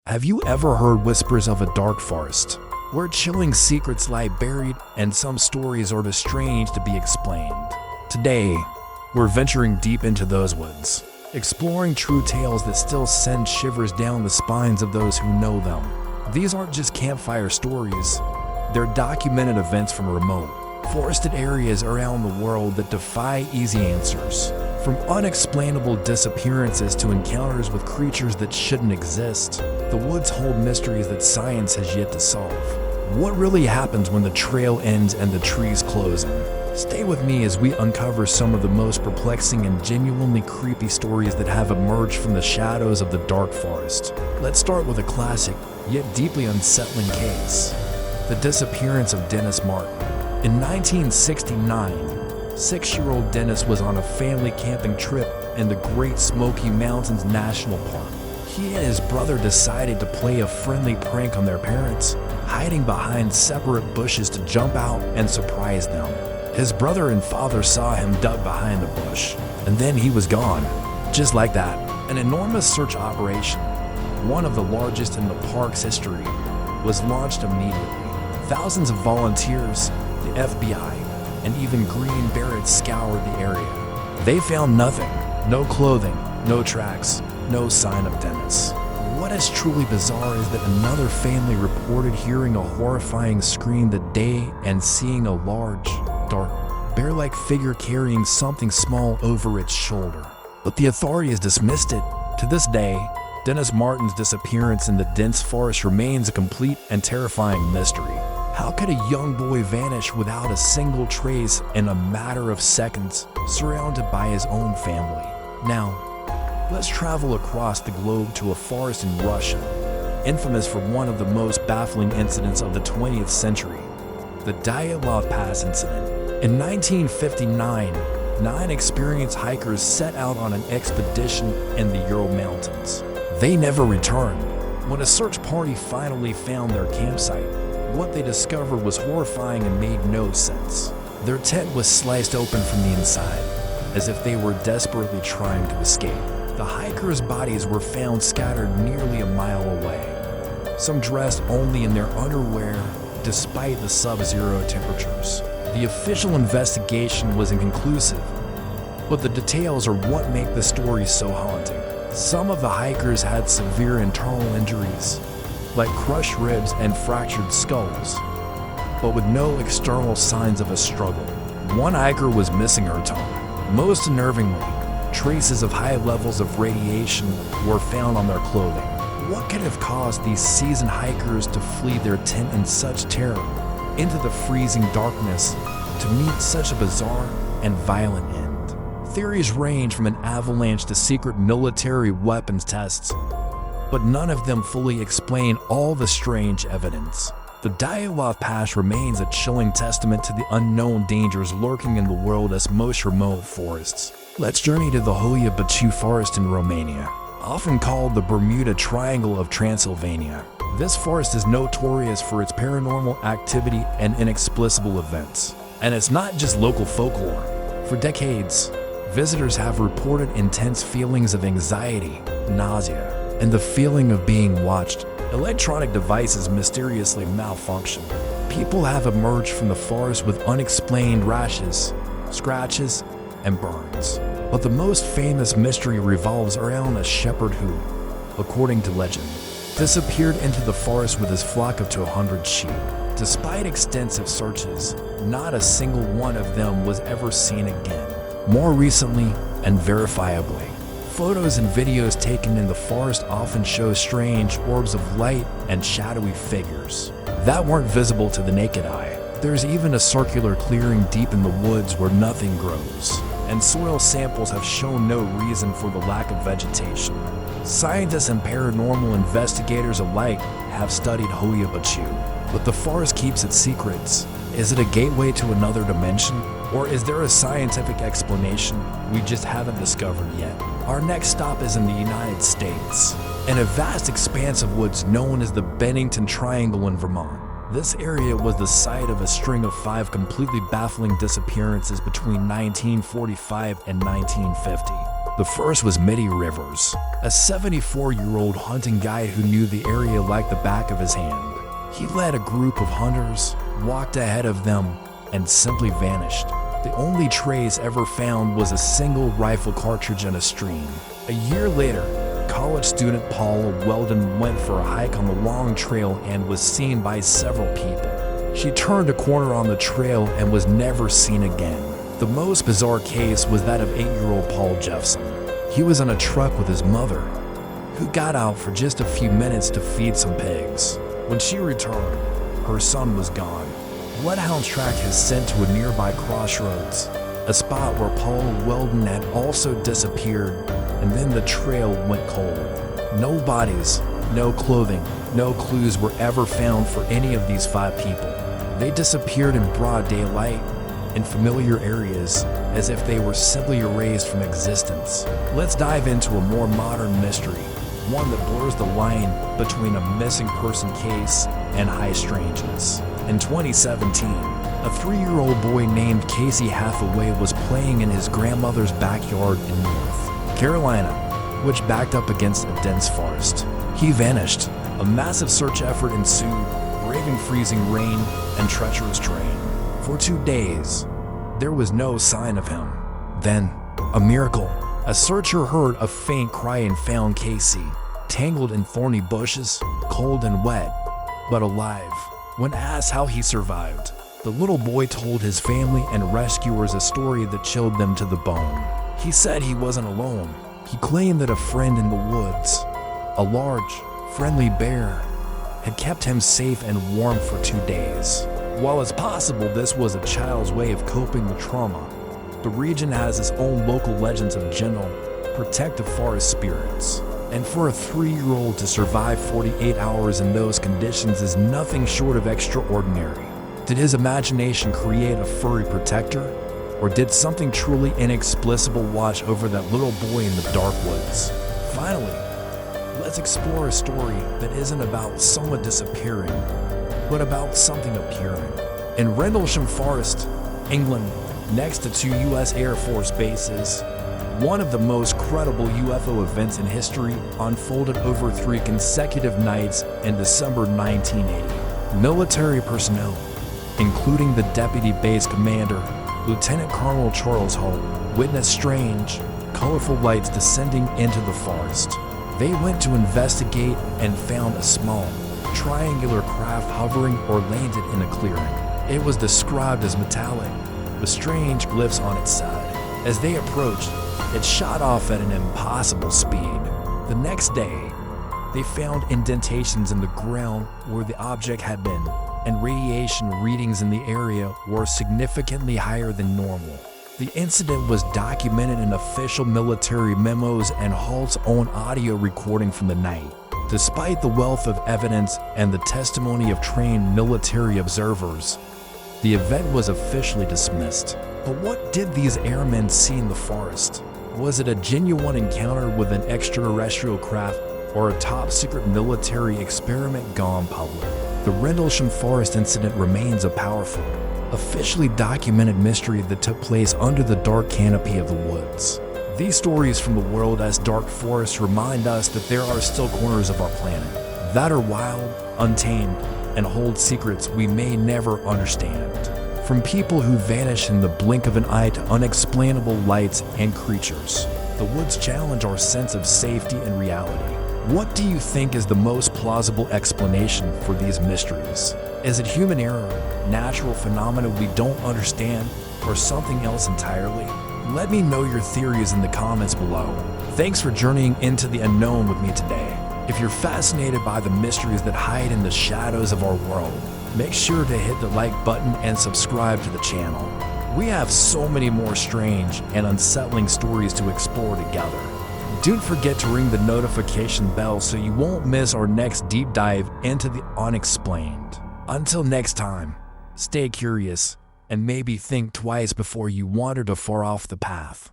Have you ever heard whispers of a dark forest, where chilling secrets lie buried and some stories are too strange to be explained? Today, we're venturing deep into those woods, exploring true tales that still send shivers down the spines of those who know them. These aren't just campfire stories, they're documented events from remote, forested areas around the world that defy easy answers. From unexplainable disappearances to encounters with creatures that shouldn't exist, the woods hold mysteries that science has yet to solve. What really happens when the trail ends and the trees close in? Stay with me as we uncover some of the most perplexing and genuinely creepy stories that have emerged from the shadows of the dark forest. Let's start with a classic, yet deeply unsettling case: the disappearance of Dennis Martin. In 1969, 6-year-old Dennis was on a family camping trip in the Great Smoky Mountains National Park. He and his brother decided to play a friendly prank on their parents, hiding behind separate bushes to jump out and surprise them. His brother and father saw him duck behind the bush, and then he was gone. Just like that, an enormous search operation, one of the largest in the park's history, was launched immediately. Thousands of volunteers, the FBI, and even Green Berets scoured the area. They found nothing: no clothing, no tracks, no sign of Dennis. What is truly bizarre is that another family reported hearing a horrifying scream that day and seeing a large, dark, bear-like figure carrying something small over its shoulder. But the authorities dismissed it. To this day, Dennis Martin's disappearance in the dense forest remains a complete and terrifying mystery. How could a young boy vanish without a single trace in a matter of seconds, surrounded by his own family? Now, let's travel across the globe to a forest in Russia, infamous for one of the most baffling incidents of the 20th century, the Dyatlov Pass Incident. In 1959, 9 experienced hikers set out on an expedition in the Ural Mountains. They never returned. When a search party finally found their campsite, what they discovered was horrifying and made no sense. Their tent was sliced open from the inside, as if they were desperately trying to escape. The hikers' bodies were found scattered nearly a mile away, some dressed only in their underwear despite the sub-zero temperatures. The official investigation was inconclusive, but the details are what make the story so haunting. Some of the hikers had severe internal injuries, like crushed ribs and fractured skulls, but with no external signs of a struggle. One hiker was missing her tongue. Most unnervingly, traces of high levels of radiation were found on their clothing. What could have caused these seasoned hikers to flee their tent in such terror, into the freezing darkness, to meet such a bizarre and violent end? Theories range from an avalanche to secret military weapons tests, but none of them fully explain all the strange evidence. The Dyatlov Pass remains a chilling testament to the unknown dangers lurking in the world's most remote forests. Let's journey to the Hoia Baciu forest in Romania, often called the Bermuda Triangle of Transylvania. This forest is notorious for its paranormal activity and inexplicable events. And it's not just local folklore. For decades, visitors have reported intense feelings of anxiety, nausea, and the feeling of being watched. Electronic devices mysteriously malfunction. People have emerged from the forest with unexplained rashes, scratches, and burns. But the most famous mystery revolves around a shepherd who, according to legend, disappeared into the forest with his flock of 200 sheep. Despite extensive searches, not a single one of them was ever seen again. More recently, and verifiably, photos and videos taken in the forest often show strange orbs of light and shadowy figures that weren't visible to the naked eye. There's even a circular clearing deep in the woods where nothing grows, and soil samples have shown no reason for the lack of vegetation. Scientists and paranormal investigators alike have studied Hoia Baciu, but the forest keeps its secrets. Is it a gateway to another dimension? Or is there a scientific explanation we just haven't discovered yet? Our next stop is in the United States, in a vast expanse of woods known as the Bennington Triangle in Vermont. This area was the site of a string of 5 completely baffling disappearances between 1945 and 1950. The first was Mitty Rivers, a 74-year-old hunting guide who knew the area like the back of his hand. He led a group of hunters, walked ahead of them, and simply vanished. The only trace ever found was a single rifle cartridge in a stream. A year later, college student Paula Weldon went for a hike on the long trail and was seen by several people. She turned a corner on the trail and was never seen again. The most bizarre case was that of 8-year-old Paul Jeffson. He was on a truck with his mother, who got out for just a few minutes to feed some pigs. When she returned, her son was gone. Bloodhound track has sent to a nearby crossroads, a spot where Paul Weldon had also disappeared, and then the trail went cold. No bodies, no clothing, no clues were ever found for any of these 5 people. They disappeared in broad daylight, in familiar areas, as if they were simply erased from existence. Let's dive into a more modern mystery, one that blurs the line between a missing person case and high strangeness. In 2017, a 3-year-old boy named Casey Hathaway was playing in his grandmother's backyard in North Carolina, which backed up against a dense forest. He vanished. A massive search effort ensued, braving freezing rain and treacherous terrain. For 2 days, there was no sign of him. Then, a miracle. A searcher heard a faint cry and found Casey, tangled in thorny bushes, cold and wet, but alive. When asked how he survived, the little boy told his family and rescuers a story that chilled them to the bone. He said he wasn't alone. He claimed that a friend in the woods, a large, friendly bear, had kept him safe and warm for 2 days. While it's possible this was a child's way of coping with trauma, the region has its own local legends of gentle, protective forest spirits. And for a 3-year-old to survive 48 hours in those conditions is nothing short of extraordinary. Did his imagination create a furry protector? Or did something truly inexplicable watch over that little boy in the dark woods? Finally, let's explore a story that isn't about someone disappearing, but about something appearing. In Rendlesham Forest, England, next to 2 U.S. Air Force bases, one of the most credible UFO events in history unfolded over 3 consecutive nights in December 1980. Military personnel, including the deputy base commander, Lieutenant Colonel Charles Hull, witnessed strange, colorful lights descending into the forest. They went to investigate and found a small, triangular craft hovering or landed in a clearing. It was described as metallic, with strange glyphs on its side. As they approached, it shot off at an impossible speed. The next day, they found indentations in the ground where the object had been, and radiation readings in the area were significantly higher than normal. The incident was documented in official military memos and Hull's own audio recording from the night. Despite the wealth of evidence and the testimony of trained military observers, the event was officially dismissed. But what did these airmen see in the forest? Was it a genuine encounter with an extraterrestrial craft or a top-secret military experiment gone public? The Rendlesham Forest incident remains a powerful, officially documented mystery that took place under the dark canopy of the woods. These stories from the world as dark forests remind us that there are still corners of our planet that are wild, untamed, and hold secrets we may never understand. From people who vanish in the blink of an eye to unexplainable lights and creatures, the woods challenge our sense of safety and reality. What do you think is the most plausible explanation for these mysteries? Is it human error, natural phenomena we don't understand, or something else entirely? Let me know your theories in the comments below. Thanks for journeying into the unknown with me today. If you're fascinated by the mysteries that hide in the shadows of our world, make sure to hit the like button and subscribe to the channel. We have so many more strange and unsettling stories to explore together. Don't forget to ring the notification bell so you won't miss our next deep dive into the unexplained. Until next time, stay curious and maybe think twice before you wander too far off the path.